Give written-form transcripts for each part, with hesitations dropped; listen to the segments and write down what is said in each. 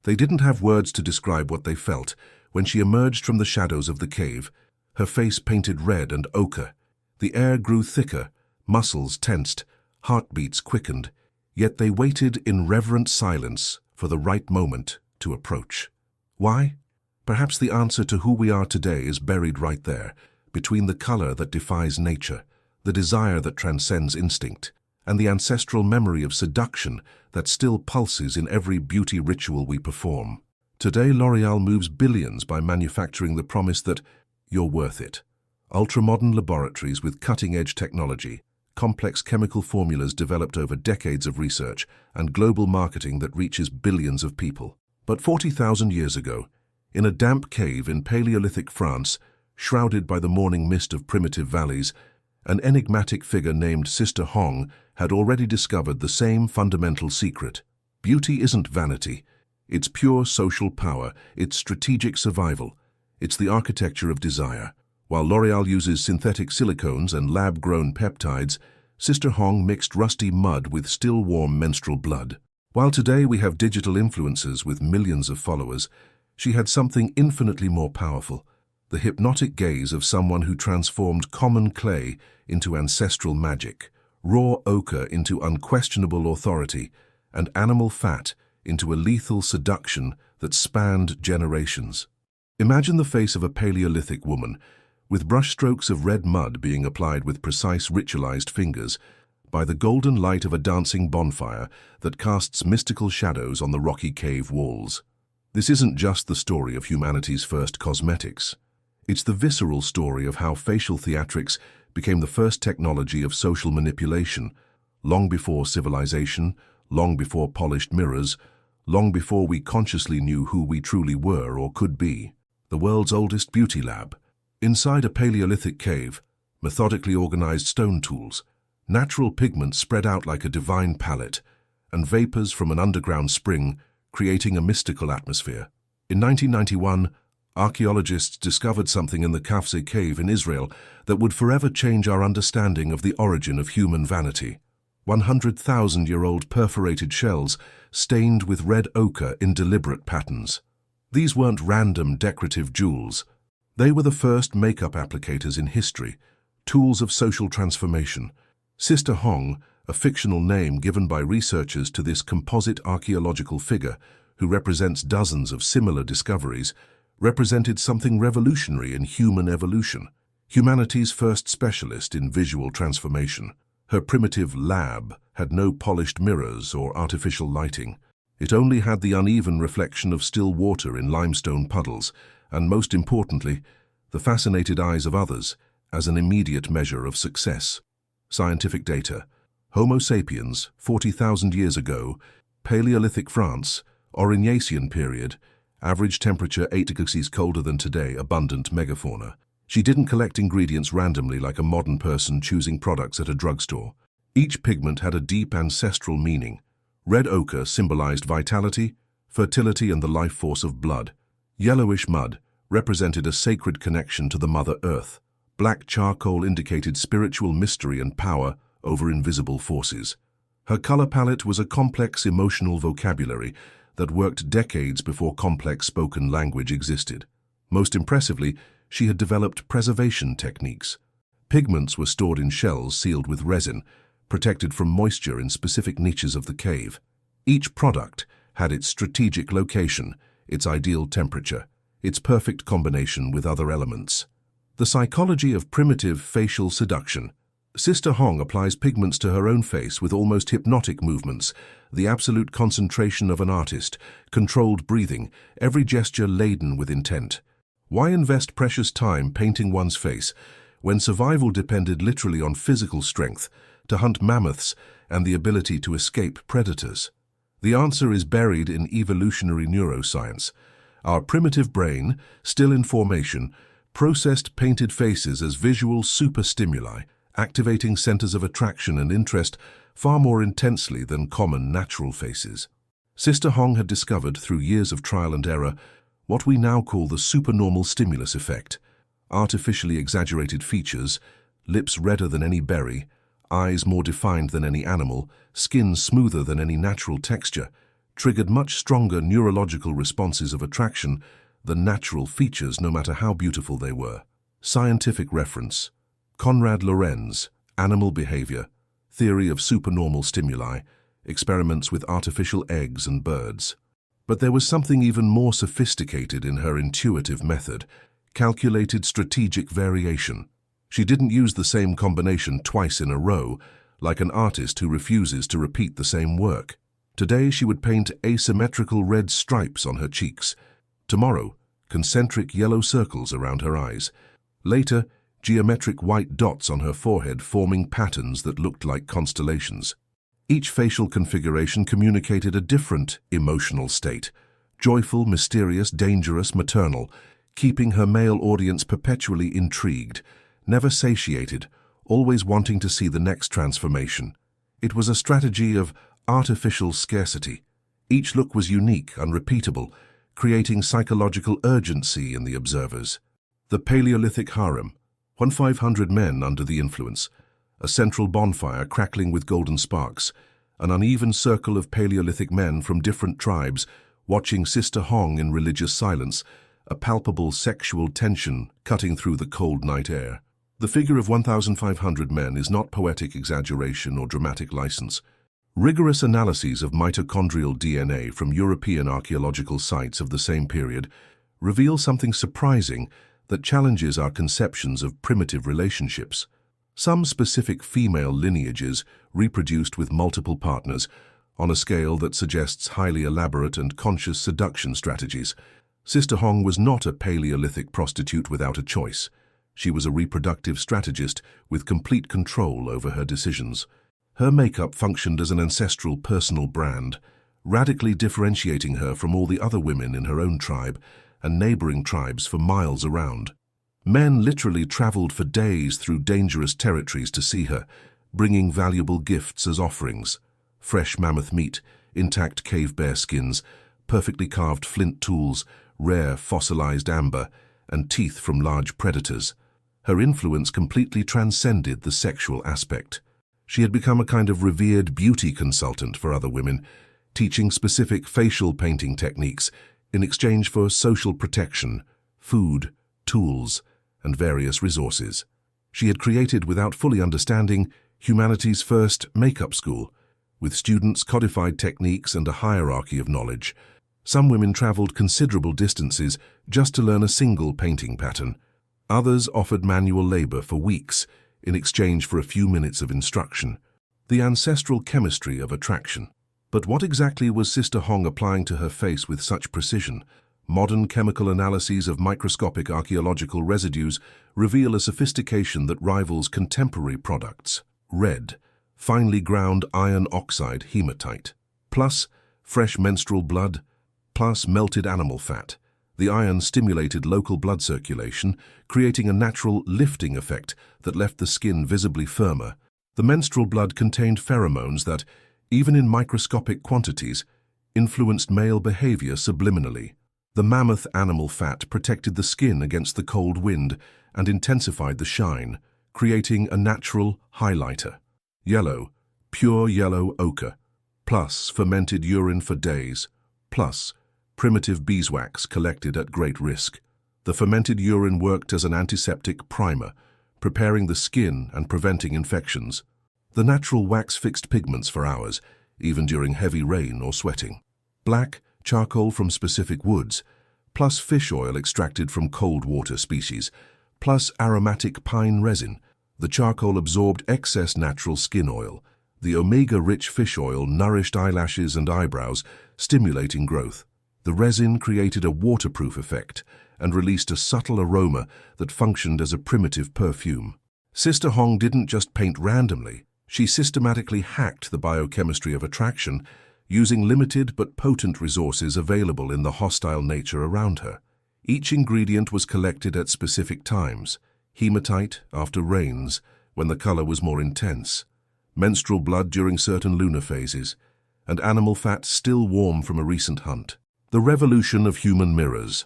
They didn't have words to describe what they felt when she emerged from the shadows of the cave, her face painted red and ochre. The air grew thicker, muscles tensed, heartbeats quickened, yet they waited in reverent silence for the right moment to approach. Why? Perhaps the answer to who we are today is buried right there, between the color that defies nature, the desire that transcends instinct, and the ancestral memory of seduction that still pulses in every beauty ritual we perform. Today, L'Oréal moves billions by manufacturing the promise that you're worth it. Ultra-modern laboratories with cutting-edge technology, complex chemical formulas developed over decades of research, and global marketing that reaches billions of people. But 40,000 years ago, in a damp cave in Paleolithic France, shrouded by the morning mist of primitive valleys, an enigmatic figure named Sister Hong had already discovered the same fundamental secret. Beauty isn't vanity. It's pure social power. It's strategic survival. It's the architecture of desire. While L'Oréal uses synthetic silicones and lab-grown peptides, Sister Hong mixed rusty mud with still-warm menstrual blood. While today we have digital influencers with millions of followers, she had something infinitely more powerful: the hypnotic gaze of someone who transformed common clay into ancestral magic, raw ochre into unquestionable authority, and animal fat into a lethal seduction that spanned generations. Imagine the face of a Paleolithic woman, with brushstrokes of red mud being applied with precise ritualized fingers, by the golden light of a dancing bonfire that casts mystical shadows on the rocky cave walls. This isn't just the story of humanity's first cosmetics. It's the visceral story of how facial theatrics became the first technology of social manipulation, long before civilization, long before polished mirrors, long before we consciously knew who we truly were or could be. The world's oldest beauty lab. Inside a Paleolithic cave, methodically organized stone tools, natural pigments spread out like a divine palette, and vapors from an underground spring creating a mystical atmosphere. In 1991, archaeologists discovered something in the Kafse cave in Israel that would forever change our understanding of the origin of human vanity. 100,000-year-old perforated shells stained with red ochre in deliberate patterns. These weren't random decorative jewels. They were the first makeup applicators in history, tools of social transformation. Sister Hong, a fictional name given by researchers to this composite archaeological figure who represents dozens of similar discoveries, represented something revolutionary in human evolution, humanity's first specialist in visual transformation. Her primitive lab had no polished mirrors or artificial lighting. It only had the uneven reflection of still water in limestone puddles, and most importantly, the fascinated eyes of others as an immediate measure of success. Scientific data. Homo sapiens, 40,000 years ago, Paleolithic France, Aurignacian period, average temperature 8 degrees colder than today, abundant megafauna. She didn't collect ingredients randomly like a modern person choosing products at a drugstore. Each pigment had a deep ancestral meaning. Red ochre symbolized vitality, fertility, and the life force of blood. Yellowish mud represented a sacred connection to the Mother Earth. Black charcoal indicated spiritual mystery and power over invisible forces. Her color palette was a complex emotional vocabulary that worked decades before complex spoken language existed. Most impressively, she had developed preservation techniques. Pigments were stored in shells sealed with resin, protected from moisture in specific niches of the cave. Each product had its strategic location, its ideal temperature, its perfect combination with other elements. The psychology of primitive facial seduction. Sister Hong applies pigments to her own face with almost hypnotic movements, the absolute concentration of an artist, controlled breathing, every gesture laden with intent. Why invest precious time painting one's face when survival depended literally on physical strength to hunt mammoths and the ability to escape predators? The answer is buried in evolutionary neuroscience. Our primitive brain, still in formation, processed painted faces as visual superstimuli, activating centers of attraction and interest far more intensely than common natural faces. Sister Hong had discovered, through years of trial and error, what we now call the supernormal stimulus effect. Artificially exaggerated features, lips redder than any berry, eyes more defined than any animal, skin smoother than any natural texture, triggered much stronger neurological responses of attraction than natural features, no matter how beautiful they were. Scientific reference: Konrad Lorenz, Animal Behavior, Theory of Supernormal Stimuli, Experiments with Artificial Eggs and Birds. But there was something even more sophisticated in her intuitive method: calculated strategic variation. She didn't use the same combination twice in a row, like an artist who refuses to repeat the same work. Today she would paint asymmetrical red stripes on her cheeks. Tomorrow, concentric yellow circles around her eyes. Later, geometric white dots on her forehead forming patterns that looked like constellations. Each facial configuration communicated a different emotional state: joyful, mysterious, dangerous, maternal, keeping her male audience perpetually intrigued, never satiated, always wanting to see the next transformation. It was a strategy of artificial scarcity. Each look was unique, unrepeatable, creating psychological urgency in the observers. The Paleolithic harem: 1,500 men under the influence, a central bonfire crackling with golden sparks, an uneven circle of Paleolithic men from different tribes watching Sister Hong in religious silence, a palpable sexual tension cutting through the cold night air. The figure of 1,500 men is not poetic exaggeration or dramatic license. Rigorous analyses of mitochondrial DNA from European archaeological sites of the same period reveal something surprising that challenges our conceptions of primitive relationships. Some specific female lineages reproduced with multiple partners on a scale that suggests highly elaborate and conscious seduction strategies. Sister Hong was not a Paleolithic prostitute without a choice. She was a reproductive strategist with complete control over her decisions. Her makeup functioned as an ancestral personal brand, radically differentiating her from all the other women in her own tribe and neighboring tribes for miles around. Men literally traveled for days through dangerous territories to see her, bringing valuable gifts as offerings: fresh mammoth meat, intact cave bear skins, perfectly carved flint tools, rare fossilized amber, and teeth from large predators. Her influence completely transcended the sexual aspect. She had become a kind of revered beauty consultant for other women, teaching specific facial painting techniques in exchange for social protection, food, tools, and various resources. She had created, without fully understanding, humanity's first makeup school, with students codified techniques and a hierarchy of knowledge. Some women traveled considerable distances just to learn a single painting pattern. Others offered manual labor for weeks in exchange for a few minutes of instruction. The ancestral chemistry of attraction. But what exactly was Sister Hong applying to her face with such precision? Modern chemical analyses of microscopic archaeological residues reveal a sophistication that rivals contemporary products. Red, finely ground iron oxide hematite, plus fresh menstrual blood, plus melted animal fat. The iron stimulated local blood circulation, creating a natural lifting effect that left the skin visibly firmer. The menstrual blood contained pheromones that, even in microscopic quantities, influenced male behavior subliminally. The mammoth animal fat protected the skin against the cold wind and intensified the shine, creating a natural highlighter. Yellow, pure yellow ochre, plus fermented urine for days, plus primitive beeswax collected at great risk. The fermented urine worked as an antiseptic primer, preparing the skin and preventing infections. The natural wax fixed pigments for hours, even during heavy rain or sweating. Black, charcoal from specific woods, plus fish oil extracted from cold water species, plus aromatic pine resin. The charcoal absorbed excess natural skin oil. The omega-rich fish oil nourished eyelashes and eyebrows, stimulating growth. The resin created a waterproof effect and released a subtle aroma that functioned as a primitive perfume. Sister Hong didn't just paint randomly. She systematically hacked the biochemistry of attraction, using limited but potent resources available in the hostile nature around her. Each ingredient was collected at specific times: hematite after rains, when the color was more intense, menstrual blood during certain lunar phases, and animal fat still warm from a recent hunt. The revolution of human mirrors.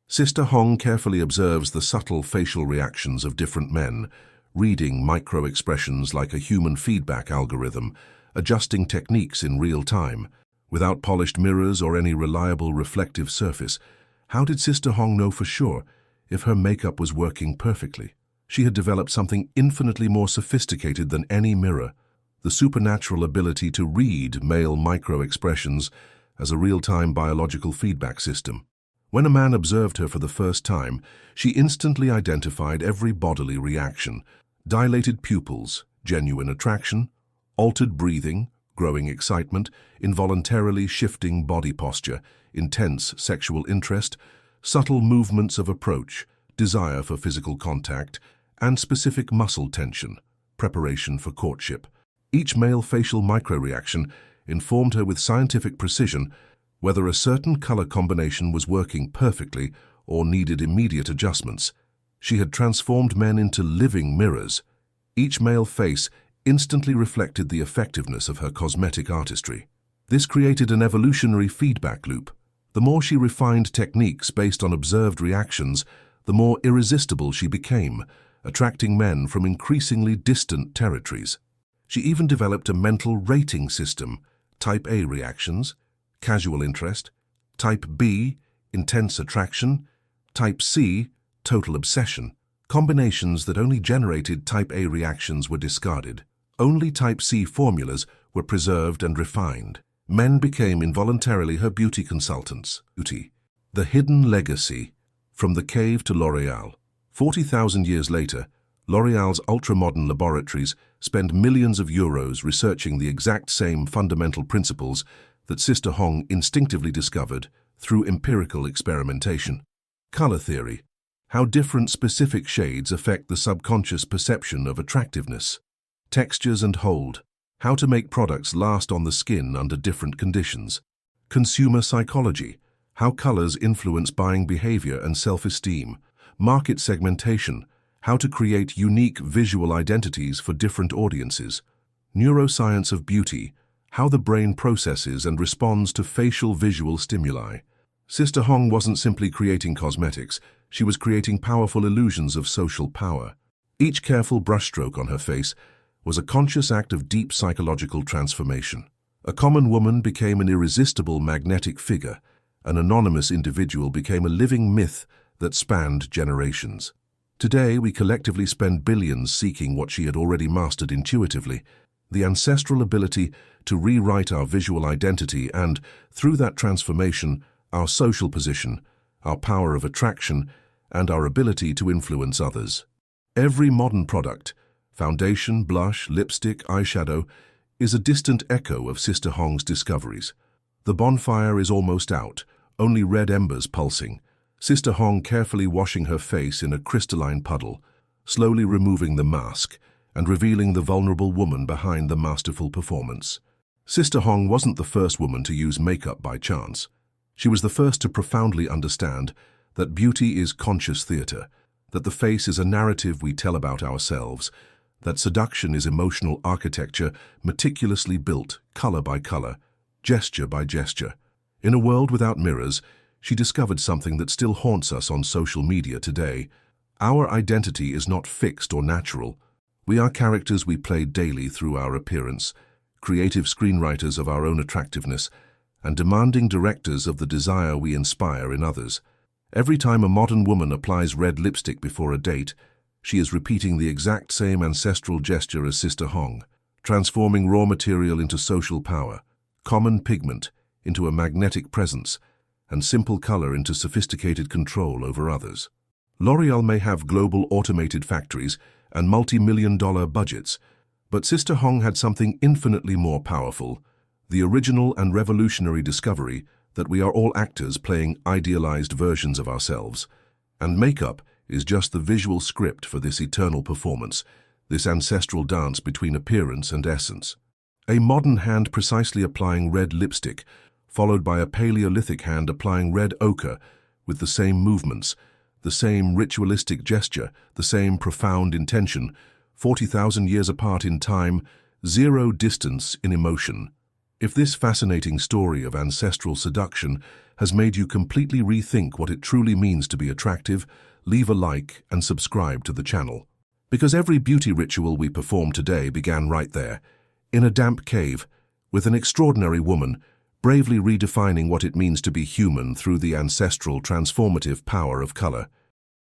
Sister Hong carefully observes the subtle facial reactions of different men, reading micro-expressions like a human feedback algorithm, adjusting techniques in real time. Without polished mirrors or any reliable reflective surface, how did Sister Hong know for sure if her makeup was working perfectly? She had developed something infinitely more sophisticated than any mirror, the supernatural ability to read male micro-expressions as a real-time biological feedback system. When a man observed her for the first time, she instantly identified every bodily reaction: dilated pupils, genuine attraction; altered breathing, growing excitement; involuntarily shifting body posture, intense sexual interest; subtle movements of approach, desire for physical contact; and specific muscle tension, preparation for courtship. Each male facial microreaction informed her with scientific precision whether a certain color combination was working perfectly or needed immediate adjustments. She had transformed men into living mirrors. Each male face instantly reflected the effectiveness of her cosmetic artistry. This created an evolutionary feedback loop. The more she refined techniques based on observed reactions, the more irresistible she became, attracting men from increasingly distant territories. She even developed a mental rating system: Type A reactions, casual interest; Type B, intense attraction; Type C, total obsession. Combinations that only generated Type A reactions were discarded. Only Type C formulas were preserved and refined. Men became involuntarily her beauty consultants. The hidden legacy. From the cave to L'Oréal. 40,000 years later, L'Oréal's ultra-modern laboratories spend millions of euros researching the exact same fundamental principles that Sister Hong instinctively discovered through empirical experimentation. Color theory. How different specific shades affect the subconscious perception of attractiveness. Textures and hold. How to make products last on the skin under different conditions. Consumer psychology. How colors influence buying behavior and self-esteem. Market segmentation. How to create unique visual identities for different audiences. Neuroscience of beauty. How the brain processes and responds to facial visual stimuli. Sister Hong wasn't simply creating cosmetics, she was creating powerful illusions of social power. Each careful brushstroke on her face was a conscious act of deep psychological transformation. A common woman became an irresistible magnetic figure. An anonymous individual became a living myth that spanned generations. Today, we collectively spend billions seeking what she had already mastered intuitively: the ancestral ability to rewrite our visual identity and, through that transformation, our social position, our power of attraction, and our ability to influence others. Every modern product, foundation, blush, lipstick, eyeshadow, is a distant echo of Sister Hong's discoveries. The bonfire is almost out, only red embers pulsing. Sister Hong carefully washing her face in a crystalline puddle, slowly removing the mask and revealing the vulnerable woman behind the masterful performance. Sister Hong wasn't the first woman to use makeup by chance. She was the first to profoundly understand that beauty is conscious theater, that the face is a narrative we tell about ourselves, that seduction is emotional architecture meticulously built, color by color, gesture by gesture. In a world without mirrors, she discovered something that still haunts us on social media today. Our identity is not fixed or natural. We are characters we play daily through our appearance, creative screenwriters of our own attractiveness, and demanding directors of the desire we inspire in others. Every time a modern woman applies red lipstick before a date, she is repeating the exact same ancestral gesture as Sister Hong, transforming raw material into social power, common pigment into a magnetic presence, and simple color into sophisticated control over others. L'Oréal may have global automated factories and multi-million-dollar budgets, but Sister Hong had something infinitely more powerful: the original and revolutionary discovery that we are all actors playing idealized versions of ourselves, and makeup is just the visual script for this eternal performance, this ancestral dance between appearance and essence. A modern hand precisely applying red lipstick, followed by a Paleolithic hand applying red ochre, with the same movements, the same ritualistic gesture, the same profound intention, 40,000 years apart in time, zero distance in emotion. If this fascinating story of ancestral seduction has made you completely rethink what it truly means to be attractive, leave a like and subscribe to the channel. Because every beauty ritual we perform today began right there, in a damp cave, with an extraordinary woman bravely redefining what it means to be human through the ancestral transformative power of color.